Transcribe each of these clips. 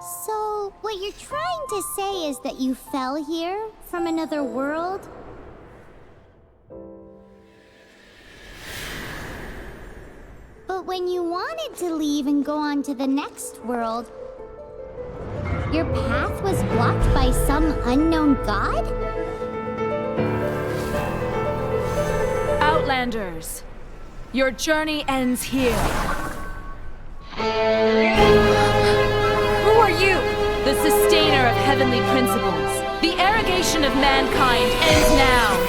So, what you're trying to say is that you fell here from another world? But when you wanted to leave and go on to the next world, your path was blocked by some unknown god? Outlanders, your journey ends here. Who are you? The sustainer of heavenly principles. The arrogation of mankind ends now.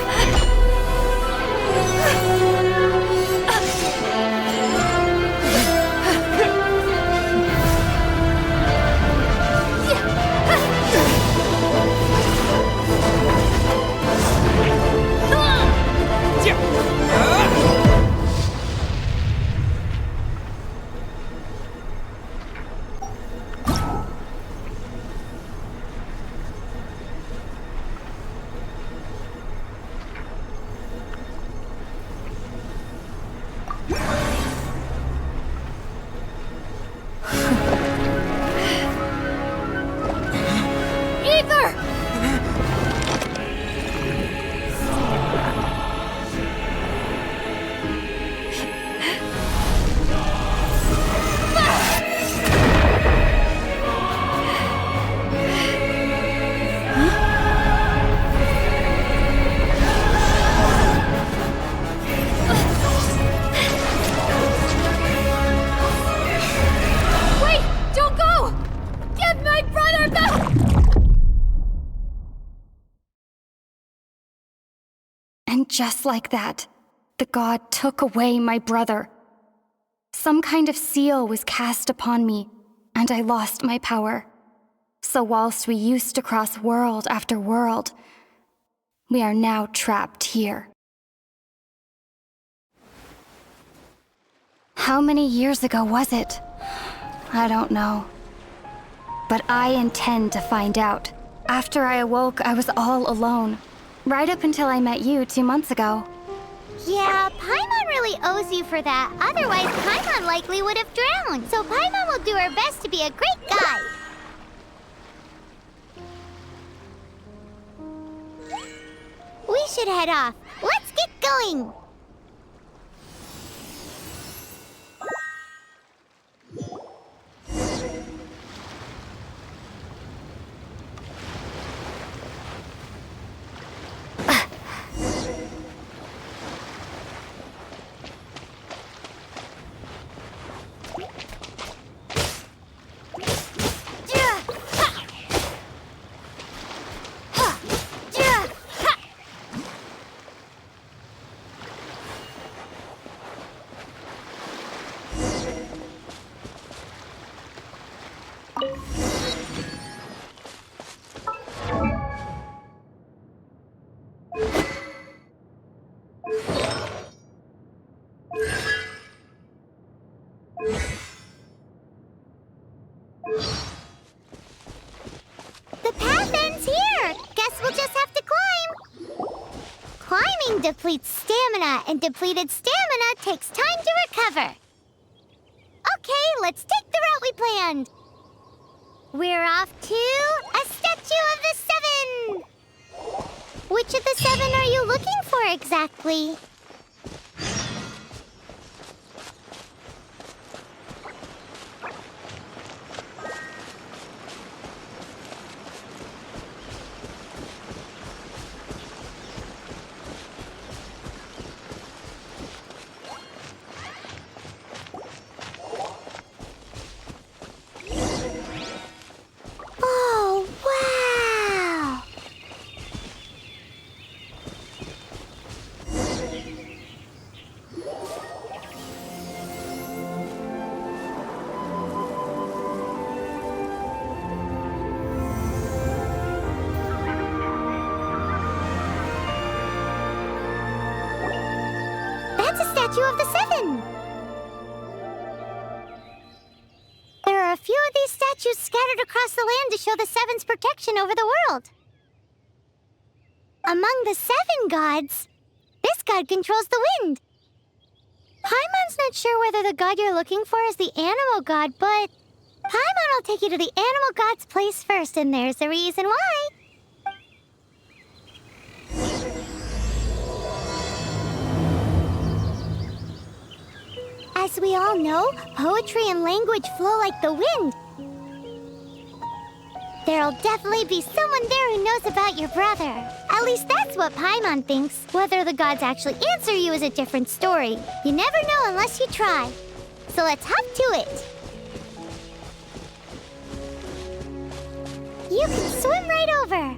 Just like that, the god took away my brother. Some kind of seal was cast upon me, and I lost my power. So whilst we used to cross world after world, we are now trapped here. How many years ago was it? I don't know. But I intend to find out. After I awoke, I was all alone. Right up until I met you 2 months ago. Yeah, Paimon really owes you for that. Otherwise, Paimon likely would have drowned. So Paimon will do her best to be a great guide. We should head off. Let's get going. Depletes stamina, and depleted stamina takes time to recover. Okay, let's take the route we planned. We're off to a statue of the Seven. Which of the 7 are you looking for exactly? Statue of the Seven. There are a few of these statues scattered across the land to show the Seven's protection over the world. Among the 7 gods, this god controls the wind. Paimon's not sure whether the god you're looking for is the animal god, but Paimon will take you to the animal god's place first, and there's the reason why. As we all know, poetry and language flow like the wind. There'll definitely be someone there who knows about your brother. At least that's what Paimon thinks. Whether the gods actually answer you is a different story. You never know unless you try. So let's hop to it. You can swim right over.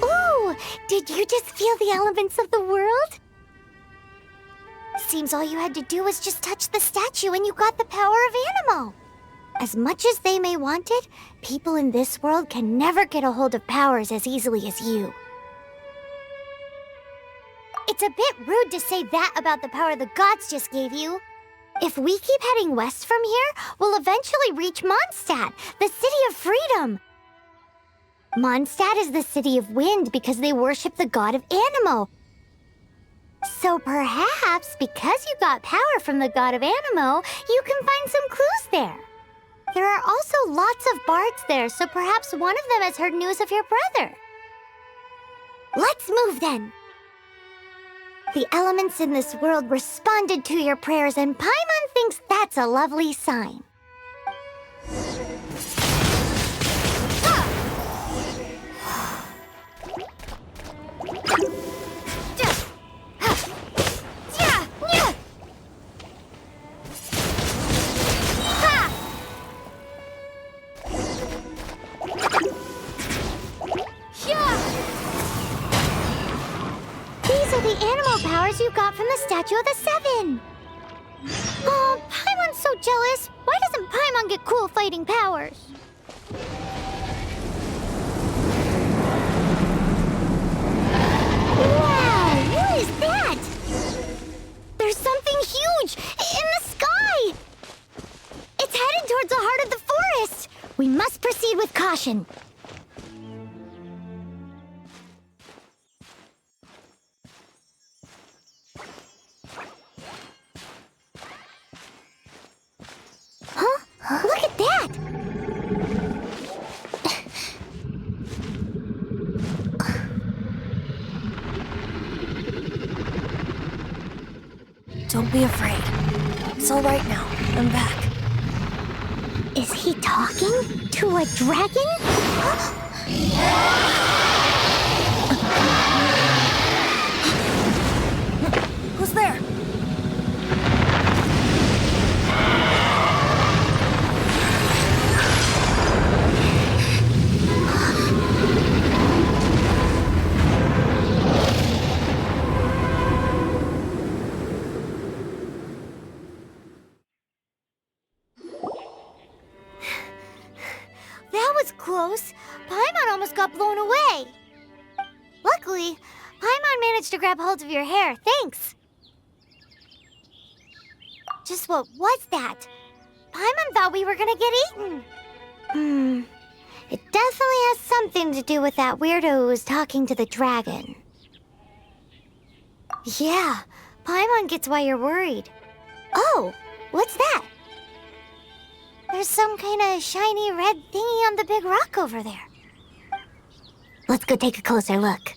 Ooh, did you just feel the elements of the world? Seems all you had to do was just touch the statue and you got the power of Animo. As much as they may want it, people in this world can never get a hold of powers as easily as you. It's a bit rude to say that about the power the gods just gave you. If we keep heading west from here, we'll eventually reach Mondstadt, the city of freedom. Mondstadt is the city of wind because they worship the god of Animo. So perhaps, because you got power from the god of Animo, you can find some clues there. There are also lots of bards there, so perhaps one of them has heard news of your brother. Let's move then. The elements in this world responded to your prayers, and Paimon thinks that's a lovely sign. The animal powers you got from the Statue of the Seven. Oh, Paimon's so jealous. Why doesn't Paimon get cool fighting powers? Wow, what is that? There's something huge in the sky. It's headed towards the heart of the forest. We must proceed with caution. Look at that! Don't be afraid. It's all right now. I'm back. Is he talking to a dragon? Who's there? Close. Paimon almost got blown away. Luckily, Paimon managed to grab hold of your hair. Thanks. Just what was that? Paimon thought we were gonna get eaten. It definitely has something to do with that weirdo who was talking to the dragon. Yeah, Paimon gets why you're worried. Oh, what's that? There's some kind of shiny red thingy on the big rock over there. Let's go take a closer look.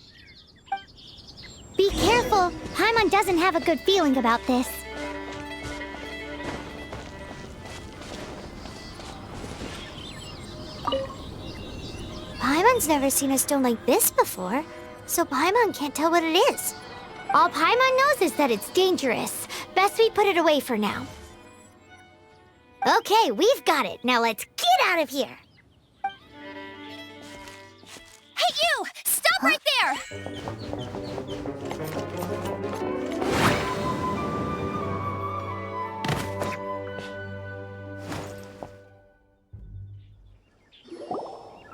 Be careful. Paimon doesn't have a good feeling about this. Paimon's never seen a stone like this before, so Paimon can't tell what it is. All Paimon knows is that it's dangerous. Better best we put it away for now. Okay, we've got it. Now let's get out of here. Hey, you! Stop right there!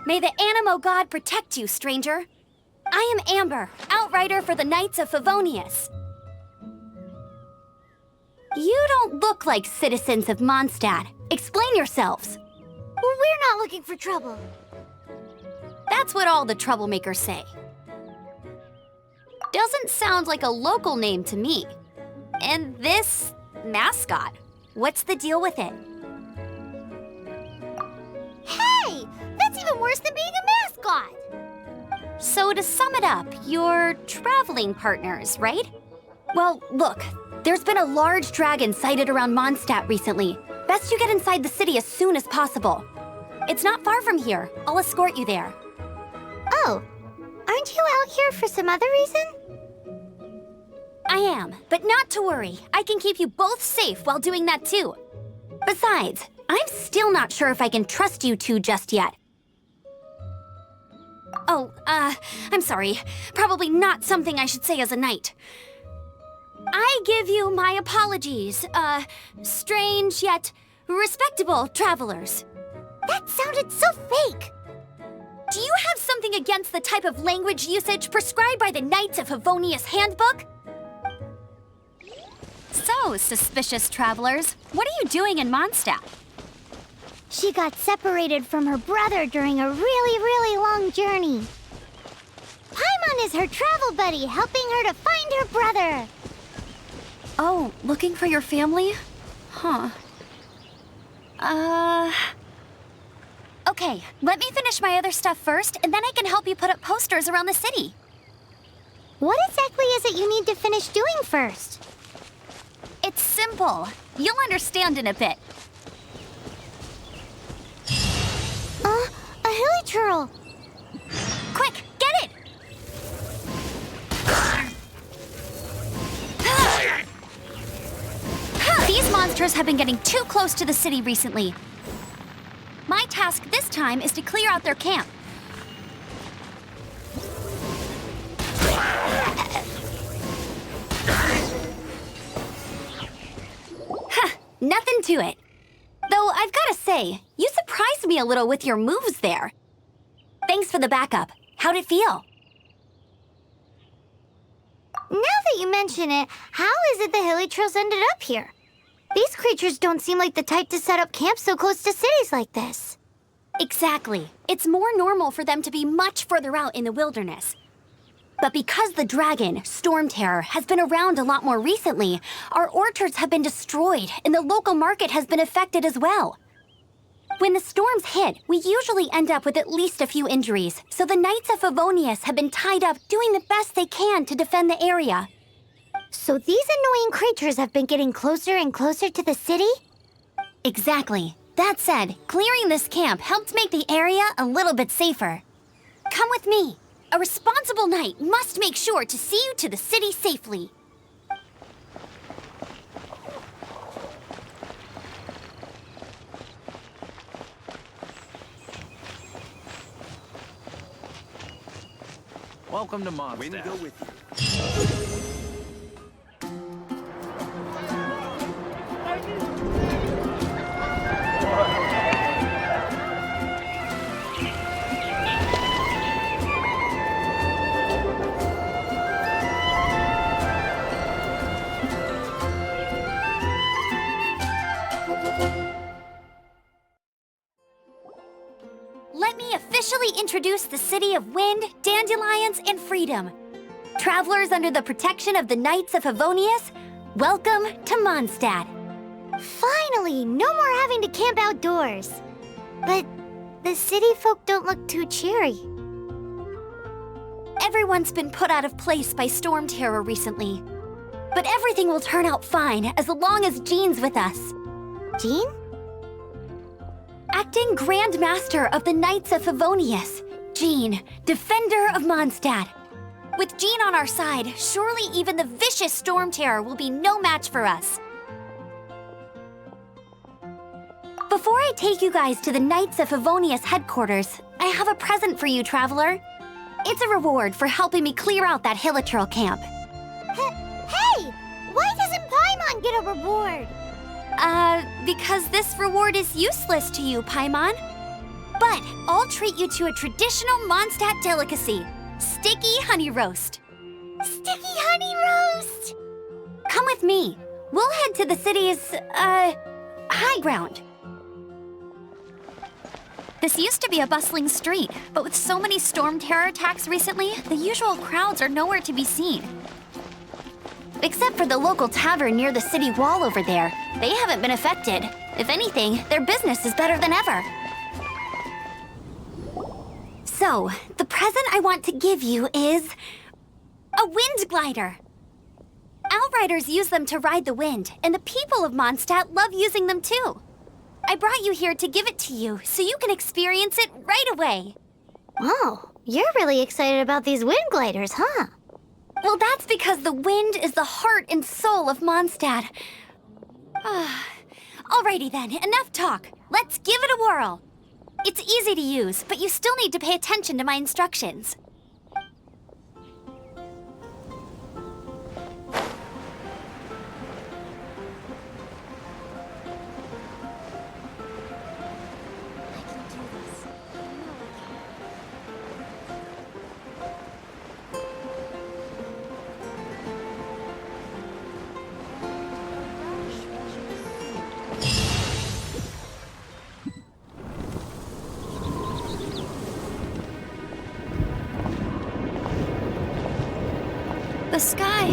May the Animo God protect you, stranger. I am Amber, outrider for the Knights of Favonius. You don't look like citizens of Mondstadt. Explain yourselves. We're not looking for trouble. That's what all the troublemakers say. Doesn't sound like a local name to me. And this mascot, what's the deal with it? Hey! That's even worse than being a mascot! So to sum it up, you're traveling partners, right? Well, look, there's been a large dragon sighted around Mondstadt recently. Best you get inside the city as soon as possible. It's not far from here. I'll escort you there. Oh, aren't you out here for some other reason? I am, but not to worry. I can keep you both safe while doing that too. Besides, I'm still not sure if I can trust you two just yet. Oh, I'm sorry. Probably not something I should say as a knight. I give you my apologies, strange yet respectable travelers. That sounded so fake! Do you have something against the type of language usage prescribed by the Knights of Favonius Handbook? So, suspicious travelers, what are you doing in Mondstadt? She got separated from her brother during a really long journey. Paimon is her travel buddy, helping her to find her brother. Oh, looking for your family? Huh. Okay, let me finish my other stuff first, and then I can help you put up posters around the city. What exactly is it you need to finish doing first? It's simple. You'll understand in a bit. A hilichurl. Quick, get it! These monsters have been getting too close to the city recently. My task this time is to clear out their camp. Nothing to it. Though I've gotta say, you surprised me a little with your moves there. Thanks for the backup. How'd it feel? Now that you mention it, how is it the hilichurls ended up here? These creatures don't seem like the type to set up camp so close to cities like this. Exactly. It's more normal for them to be much further out in the wilderness. But because the dragon, Storm Terror, has been around a lot more recently, our orchards have been destroyed and the local market has been affected as well. When the storms hit, we usually end up with at least a few injuries, so the Knights of Favonius have been tied up doing the best they can to defend the area. So these annoying creatures have been getting closer and closer to the city? Exactly. That said, clearing this camp helped make the area a little bit safer. Come with me. A responsible knight must make sure to see you to the city safely. Welcome to Mondstadt. Wind go with you. Let me officially introduce the city of wind, dandelions, and freedom. Travelers under the protection of the Knights of Favonius, welcome to Mondstadt. Finally, no more having to camp outdoors. But the city folk don't look too cheery. Everyone's been put out of place by storm terror recently. But everything will turn out fine as long as Jean's with us. Jean? Acting Grand Master of the Knights of Favonius, Jean, Defender of Mondstadt. With Jean on our side, surely even the vicious Storm Terror will be no match for us. Before I take you guys to the Knights of Favonius headquarters, I have a present for you, Traveler. It's a reward for helping me clear out that Hilichurl camp. Hey! Why doesn't Paimon get a reward? Because this reward is useless to you, Paimon. But I'll treat you to a traditional Mondstadt delicacy, sticky honey roast. Sticky honey roast! Come with me. We'll head to the city's, high ground. This used to be a bustling street, but with so many Storm Terror attacks recently, the usual crowds are nowhere to be seen. Except for the local tavern near the city wall over there. They haven't been affected. If anything, their business is better than ever. So, the present I want to give you is a wind glider. Outriders use them to ride the wind, and the people of Mondstadt love using them too. I brought you here to give it to you, so you can experience it right away. Oh, you're really excited about these wind gliders, huh? Well, that's because the wind is the heart and soul of Mondstadt. Alrighty then, enough talk. Let's give it a whirl. It's easy to use, but you still need to pay attention to my instructions. The sky.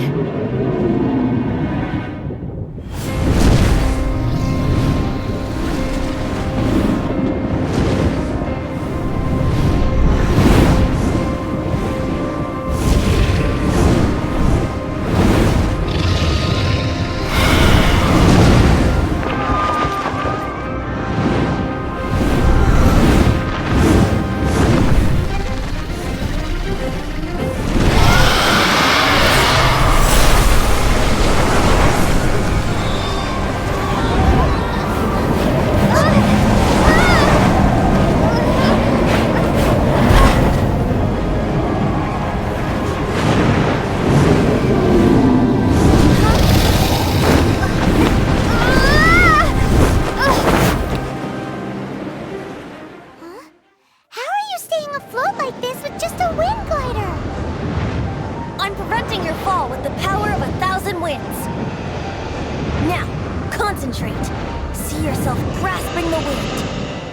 Concentrate. See yourself grasping the wind.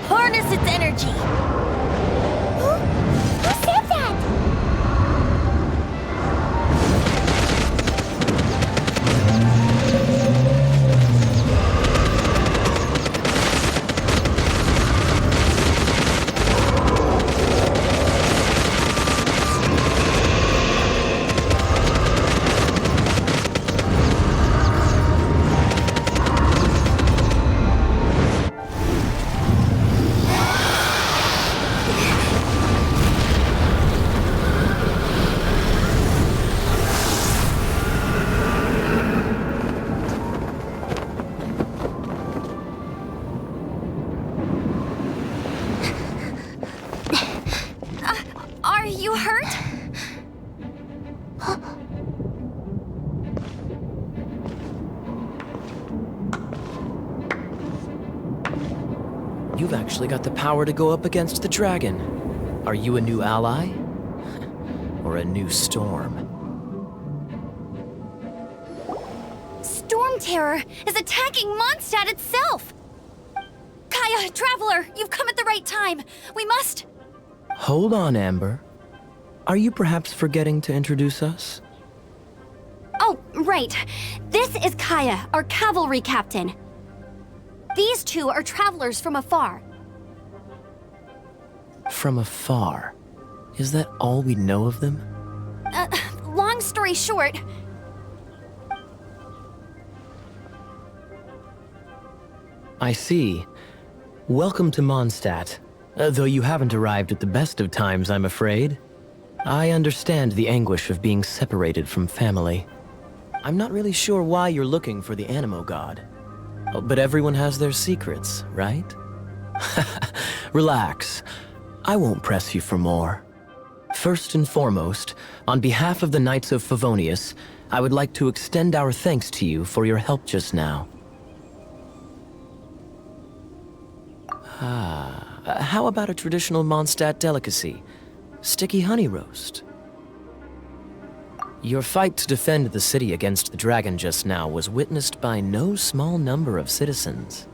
Harness its energy. Who said that? Are you hurt? You've actually got the power to go up against the dragon. Are you a new ally? Or a new storm? Storm Terror is attacking Mondstadt itself! Kaya, Traveler, you've come at the right time. We must... Hold on, Amber. Are you perhaps forgetting to introduce us? Oh, right. This is Kaya, our cavalry captain. These two are travelers from afar. From afar? Is that all we know of them? Long story short... I see. Welcome to Mondstadt. Though you haven't arrived at the best of times, I'm afraid. I understand the anguish of being separated from family. I'm not really sure why you're looking for the Animo God. Oh, but everyone has their secrets, right? Relax. I won't press you for more. First and foremost, on behalf of the Knights of Favonius, I would like to extend our thanks to you for your help just now. How about a traditional Mondstadt delicacy? Sticky honey roast. Your fight to defend the city against the dragon just now was witnessed by no small number of citizens.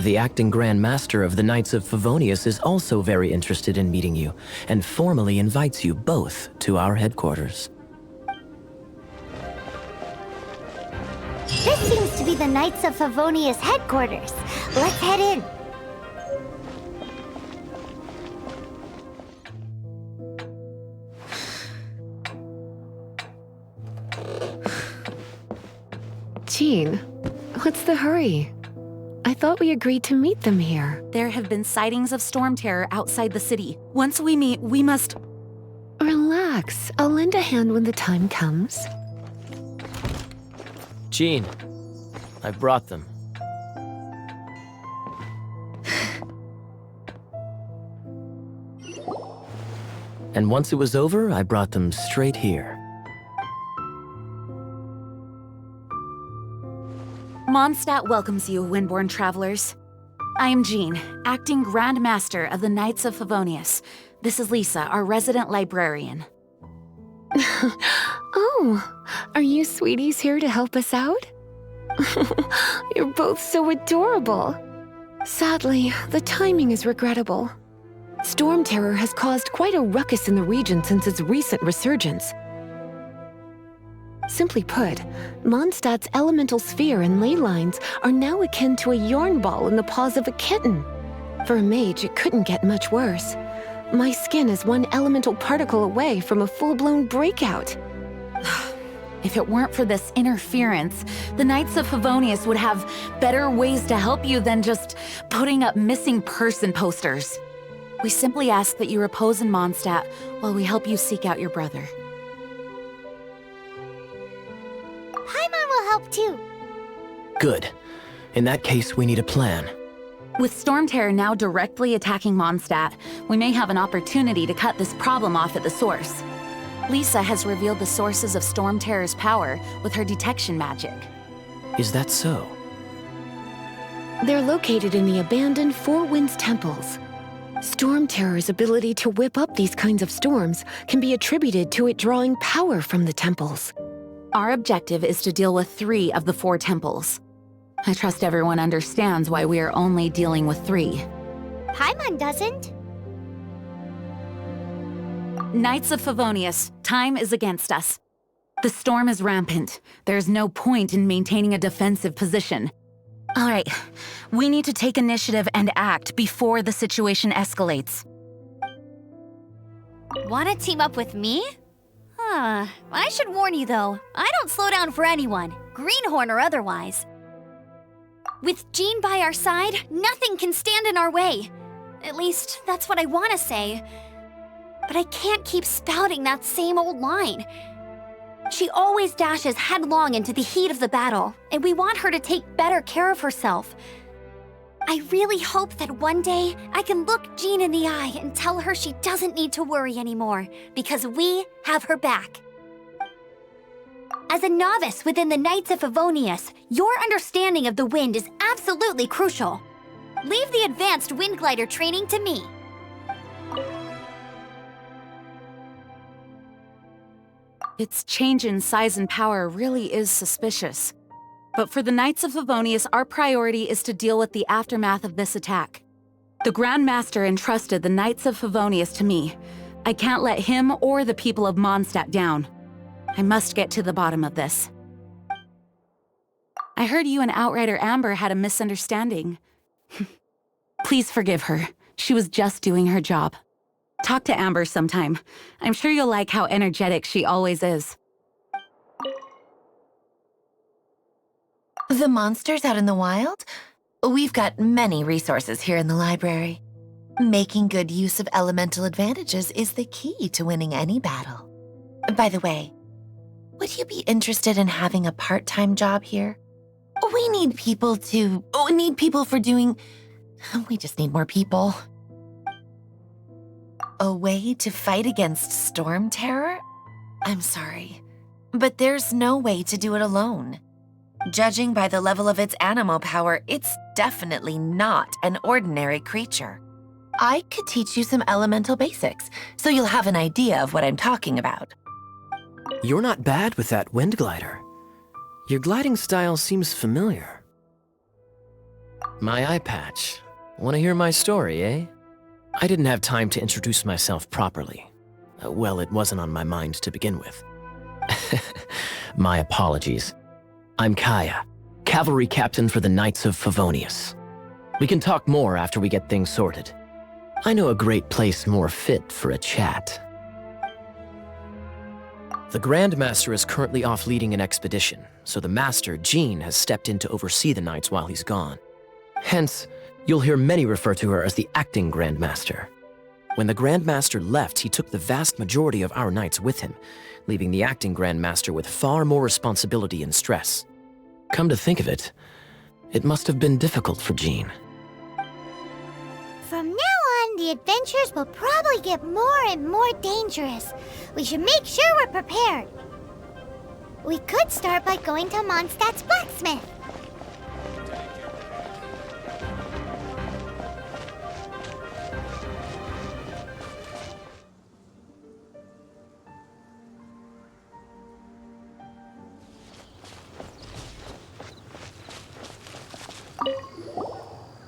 The acting Grand Master of the Knights of Favonius is also very interested in meeting you, and formally invites you both to our headquarters. This seems to be the Knights of Favonius headquarters. Let's head in. Jean, what's the hurry? I thought we agreed to meet them here. There have been sightings of storm terror outside the city. Once we meet, we must... Relax. I'll lend a hand when the time comes. Jean, I brought them. And once it was over, I brought them straight here. Mondstadt welcomes you, Windborn travelers. I am Jean, acting Grand Master of the Knights of Favonius. This is Lisa, our resident librarian. Oh, are you sweeties here to help us out? You're both so adorable. Sadly, the timing is regrettable. Storm terror has caused quite a ruckus in the region since its recent resurgence. Simply put, Mondstadt's elemental sphere and ley lines are now akin to a yarn ball in the paws of a kitten. For a mage, it couldn't get much worse. My skin is one elemental particle away from a full-blown breakout. If it weren't for this interference, the Knights of Favonius would have better ways to help you than just putting up missing person posters. We simply ask that you repose in Mondstadt while we help you seek out your brother. Paimon will help too. Good. In that case, we need a plan. With Storm Terror now directly attacking Mondstadt, we may have an opportunity to cut this problem off at the source. Lisa has revealed the sources of Storm Terror's power with her detection magic. Is that so? They're located in the abandoned Four Winds temples. Storm Terror's ability to whip up these kinds of storms can be attributed to it drawing power from the temples. Our objective is to deal with 3 of the 4 temples. I trust everyone understands why we are only dealing with 3. Paimon doesn't. Knights of Favonius, time is against us. The storm is rampant. There's no point in maintaining a defensive position. All right, we need to take initiative and act before the situation escalates. Wanna team up with me? I should warn you though, I don't slow down for anyone, greenhorn or otherwise. With Jean by our side, nothing can stand in our way. At least, that's what I want to say. But I can't keep spouting that same old line. She always dashes headlong into the heat of the battle, and we want her to take better care of herself. I really hope that one day I can look Jean in the eye and tell her she doesn't need to worry anymore, because we have her back. As a novice within the Knights of Favonius, your understanding of the wind is absolutely crucial. Leave the advanced wind glider training to me. Its change in size and power really is suspicious. But for the Knights of Favonius, our priority is to deal with the aftermath of this attack. The Grand Master entrusted the Knights of Favonius to me. I can't let him or the people of Mondstadt down. I must get to the bottom of this. I heard you and Outrider Amber had a misunderstanding. Please forgive her. She was just doing her job. Talk to Amber sometime. I'm sure you'll like how energetic she always is. The monsters out in the wild? We've got many resources here in the library. Making good use of elemental advantages is the key to winning any battle. By the way, would you be interested in having a part-time job here? We need people for doing... We just need more people. A way to fight against storm terror? I'm sorry, but there's no way to do it alone. Judging by the level of its animal power, it's definitely not an ordinary creature. I could teach you some elemental basics, so you'll have an idea of what I'm talking about. You're not bad with that wind glider. Your gliding style seems familiar. My eye patch. Want to hear my story, eh? I didn't have time to introduce myself properly. Well, it wasn't on my mind to begin with. My apologies. I'm Kaya, cavalry captain for the Knights of Favonius. We can talk more after we get things sorted. I know a great place more fit for a chat. The Grand Master is currently off leading an expedition, so the Master, Jean, has stepped in to oversee the Knights while he's gone. Hence, you'll hear many refer to her as the acting Grand Master. When the Grand Master left, he took the vast majority of our Knights with him, leaving the acting Grand Master with far more responsibility and stress. Come to think of it, it must have been difficult for Jean. From now on, the adventures will probably get more and more dangerous. We should make sure we're prepared. We could start by going to Mondstadt's blacksmith.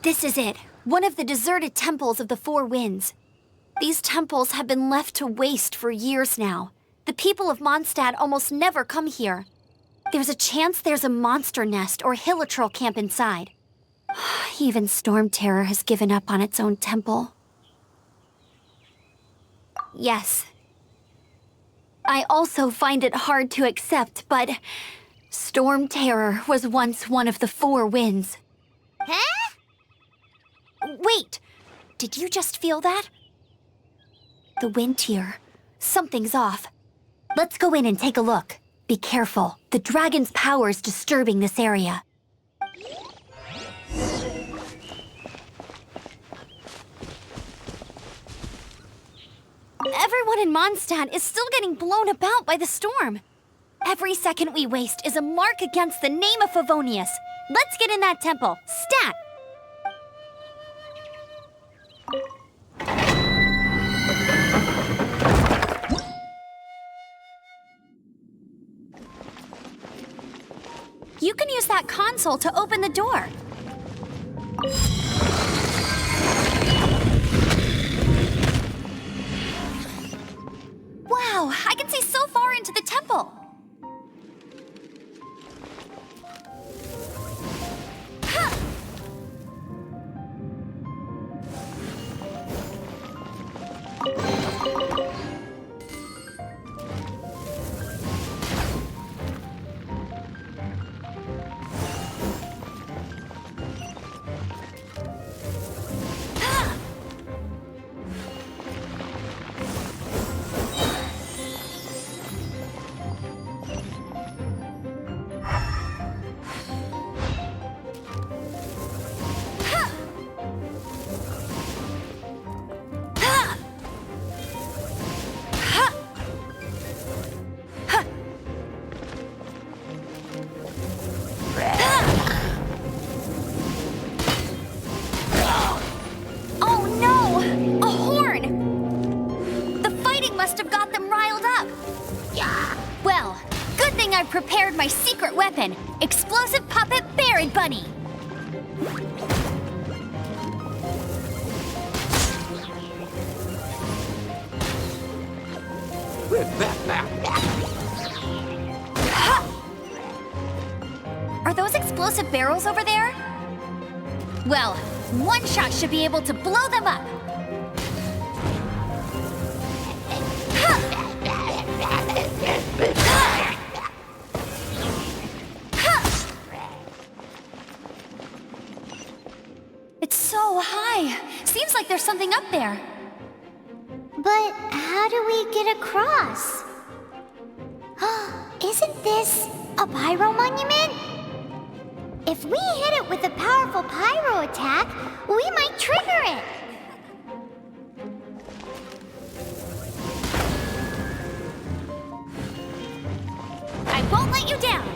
This is it. One of the deserted temples of the Four Winds. These temples have been left to waste for years now. The people of Mondstadt almost never come here. There's a chance there's a monster nest or hilitrol camp inside. Even Storm Terror has given up on its own temple. Yes. I also find it hard to accept, but Storm Terror was once one of the Four Winds. Huh? Wait! Did you just feel that? The wind here. Something's off. Let's go in and take a look. Be careful. The dragon's power is disturbing this area. Everyone in Mondstadt is still getting blown about by the storm. Every second we waste is a mark against the name of Favonius. Let's get in that temple. Stat! You can use that console to open the door. Wow, I can see so far into the temple. I've prepared my secret weapon, Explosive Puppet Berry Bunny. Are those explosive barrels over there? Well, one shot should be able to blow them up. It's so high. seems like there's something up there. But how do we get across? Isn't this a pyro monument? If we hit it with a powerful pyro attack, we might trigger it. I won't let you down.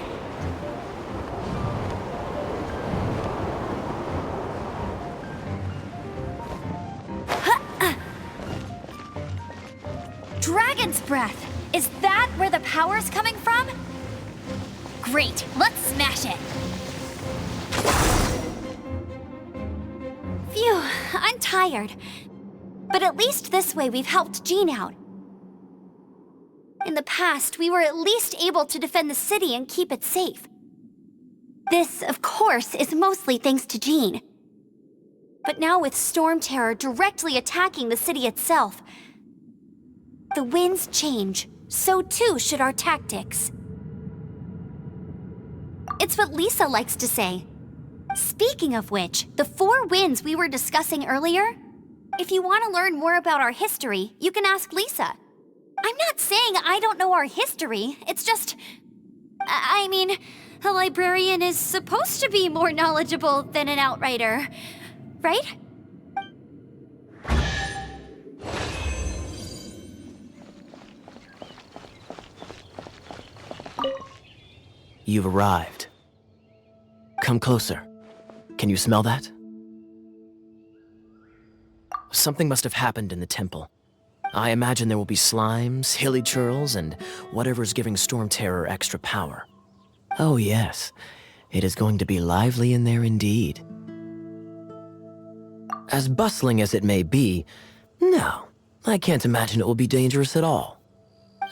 Dragon's breath. Is that where the power's coming from? Great, let's smash it. Phew, I'm tired. But at least this way we've helped Jean out. In the past, we were at least able to defend the city and keep it safe. This, of course, is mostly thanks to Jean. But now with Storm Terror directly attacking the city itself, the winds change, so too should our tactics. It's what Lisa likes to say. Speaking of which, the 4 winds we were discussing earlier, if you want to learn more about our history, you can ask Lisa. I'm not saying I don't know our history, it's just... I mean, a librarian is supposed to be more knowledgeable than an outrider, right? You've arrived. Come closer. Can you smell that? Something must have happened in the temple. I imagine there will be slimes, hilly churls, and whatever's giving Storm Terror extra power. Oh yes, it is going to be lively in there indeed. As bustling as it may be, no, I can't imagine it will be dangerous at all.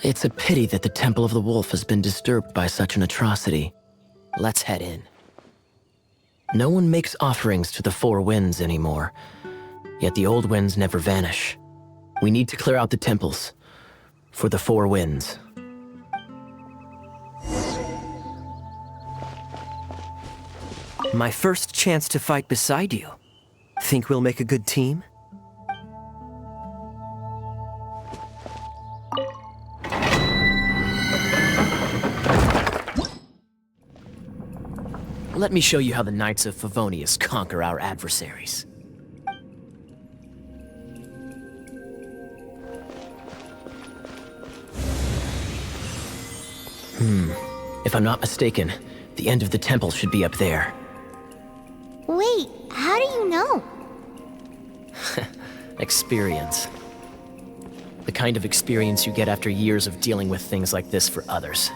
It's a pity that the Temple of the Wolf has been disturbed by such an atrocity. Let's head in. No one makes offerings to the 4 winds anymore, yet the old winds never vanish. We need to clear out the temples for the 4 winds. My first chance to fight beside you. Think we'll make a good team? Let me show you how the Knights of Favonius conquer our adversaries. If I'm not mistaken, the end of the temple should be up there. Wait, how do you know? Experience. The kind of experience you get after years of dealing with things like this for others.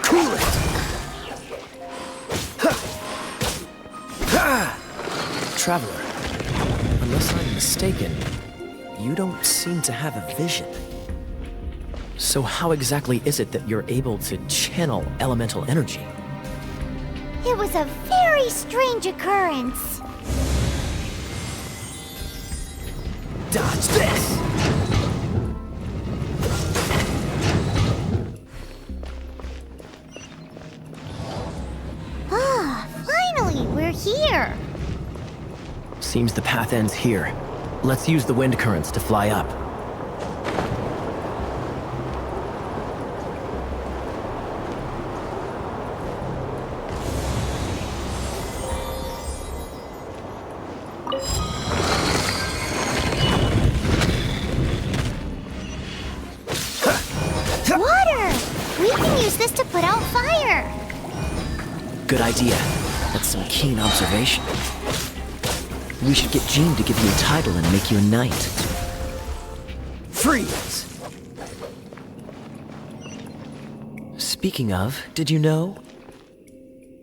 Cool it! Traveler, unless I'm mistaken, you don't seem to have a vision. So how exactly is it that you're able to channel elemental energy? It was a very strange occurrence. Dodge this! Finally, we're here. Seems the path ends here. Let's use the wind currents to fly up. Water! We can use this to put out fire. Good idea. That's some keen observation. We should get Jean to give you a title and make you a knight. Freeze! Speaking of, did you know?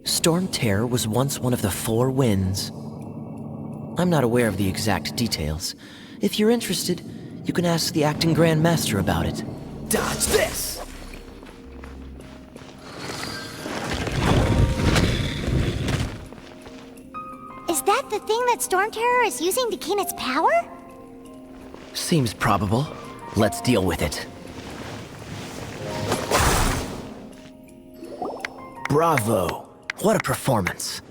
Storm Terror was once one of the 4 winds. I'm not aware of the exact details. If you're interested, you can ask the acting Grand Master about it. Dodge this! Is that the thing that Storm Terror is using to gain its power? Seems probable. Let's deal with it. Bravo! What a performance!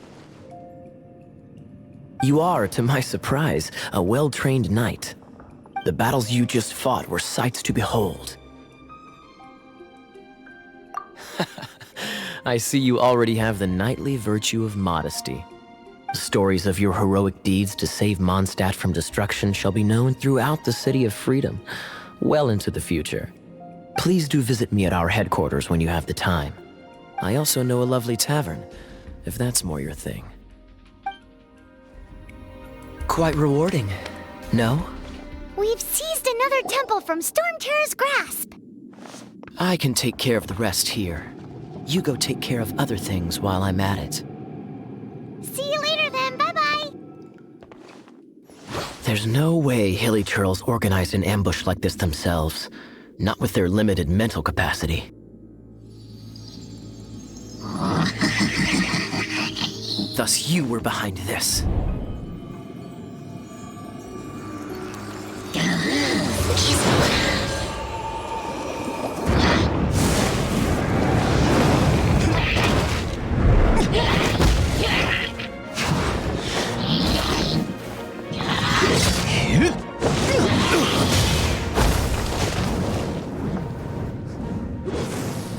You are, to my surprise, a well-trained knight. The battles you just fought were sights to behold. I see you already have the knightly virtue of modesty. Stories of your heroic deeds to save Mondstadt from destruction shall be known throughout the City of Freedom, well into the future. Please do visit me at our headquarters when you have the time. I also know a lovely tavern, if that's more your thing. Quite rewarding, no? We've seized another temple from Stormterror's grasp. I can take care of the rest here. You go take care of other things while I'm at it. See you later then, bye-bye. There's no way Hilly Turtles organized an ambush like this themselves, not with their limited mental capacity. Thus you were behind this.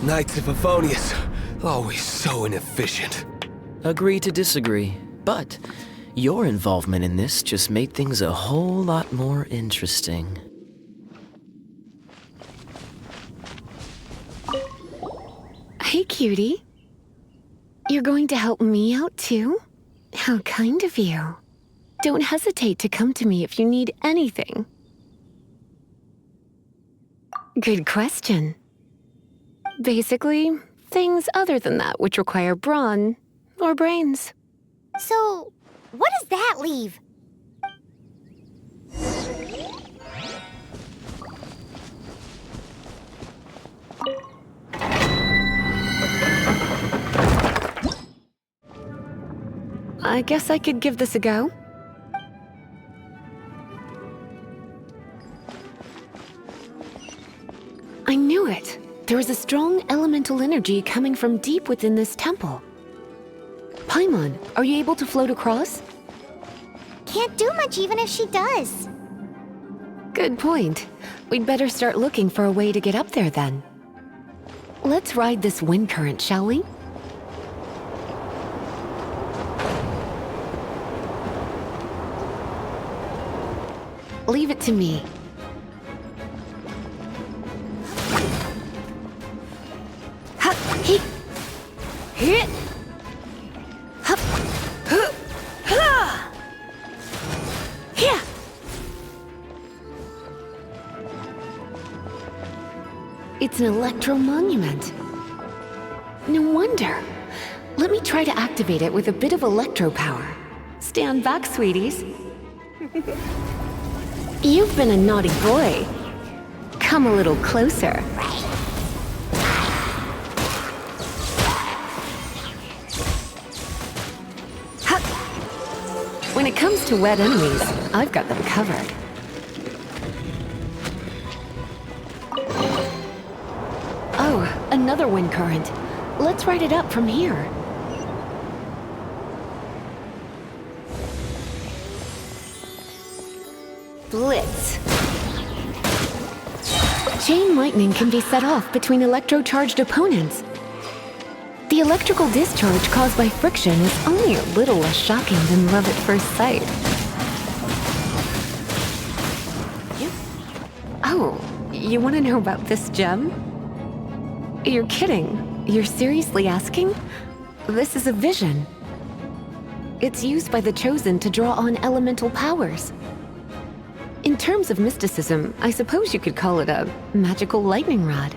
Knights of Favonius, always so inefficient. Agree to disagree, but your involvement in this just made things a whole lot more interesting. Hey, cutie. You're going to help me out too? How kind of you. Don't hesitate to come to me if you need anything. Good question. Basically, things other than that which require brawn or brains. So, what does that leave? I guess I could give this a go. I knew it. There is a strong elemental energy coming from deep within this temple. Paimon, are you able to float across? Can't do much even if she does. Good point. We'd better start looking for a way to get up there then. Let's ride this wind current, shall we? Leave it to me. Ha! He! Hit! Hup! Huh! Ha! Yeah! It's an electro monument. No wonder. Let me try to activate it with a bit of electro power. Stand back, sweeties. You've been a naughty boy. Come a little closer. Ha! When it comes to wet enemies, I've got them covered. Oh, another wind current. Let's ride it up from here. Blitz. Chain lightning can be set off between electro-charged opponents. The electrical discharge caused by friction is only a little less shocking than love at first sight. Oh, you want to know about this gem? You're kidding. You're seriously asking? This is a vision. It's used by the Chosen to draw on elemental powers. In terms of mysticism, I suppose you could call it a magical lightning rod.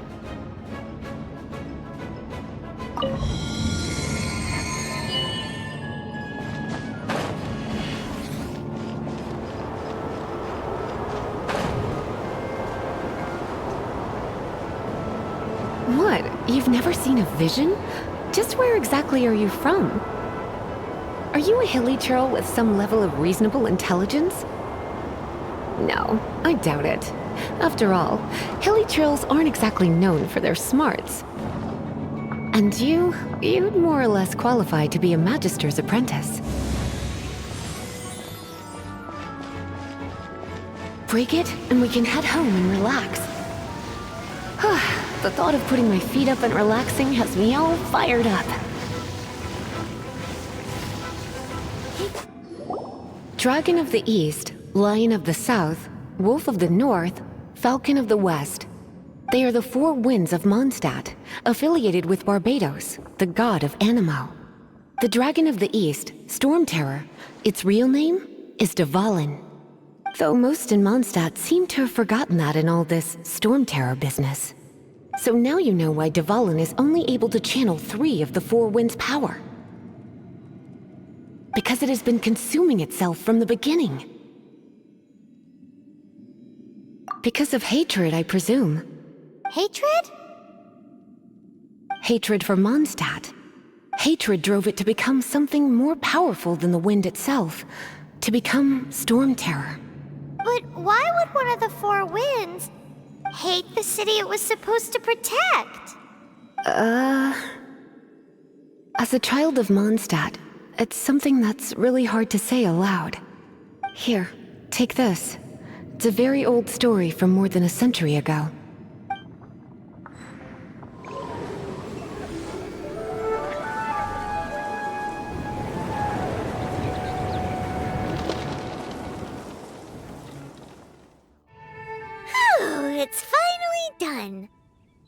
What? You've never seen a vision? Just where exactly are you from? Are you a hilly churl with some level of reasonable intelligence? No, I doubt it. After all, hilly churls aren't exactly known for their smarts. And you'd more or less qualify to be a Magister's apprentice. Break it, and we can head home and relax. The thought of putting my feet up and relaxing has me all fired up. Dragon of the East, Lion of the South, Wolf of the North, Falcon of the West. They are the four winds of Mondstadt, affiliated with Barbados, the god of Anemo. The Dragon of the East, Storm Terror, its real name is Valvyn. Though most in Mondstadt seem to have forgotten that in all this Storm Terror business. So now you know why Valvyn is only able to channel 3 of the four winds' power. Because it has been consuming itself from the beginning. Because of hatred, I presume. Hatred? Hatred for Mondstadt. Hatred drove it to become something more powerful than the wind itself. To become Storm Terror. But why would one of the four winds hate the city it was supposed to protect? As a child of Mondstadt, it's something that's really hard to say aloud. Here, take this. It's a very old story from more than a century ago. It's finally done.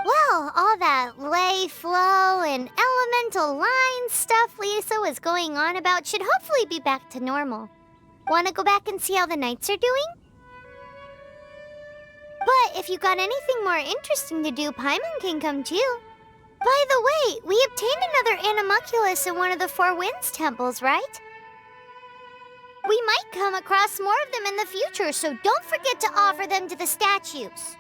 Well, all that lay, flow, and elemental line stuff Lisa was going on about should hopefully be back to normal. Want to go back and see how the knights are doing? But if you got anything more interesting to do, Paimon can come too. By the way, we obtained another Animalculus in one of the Four Winds temples, right? We might come across more of them in the future, so don't forget to offer them to the statues.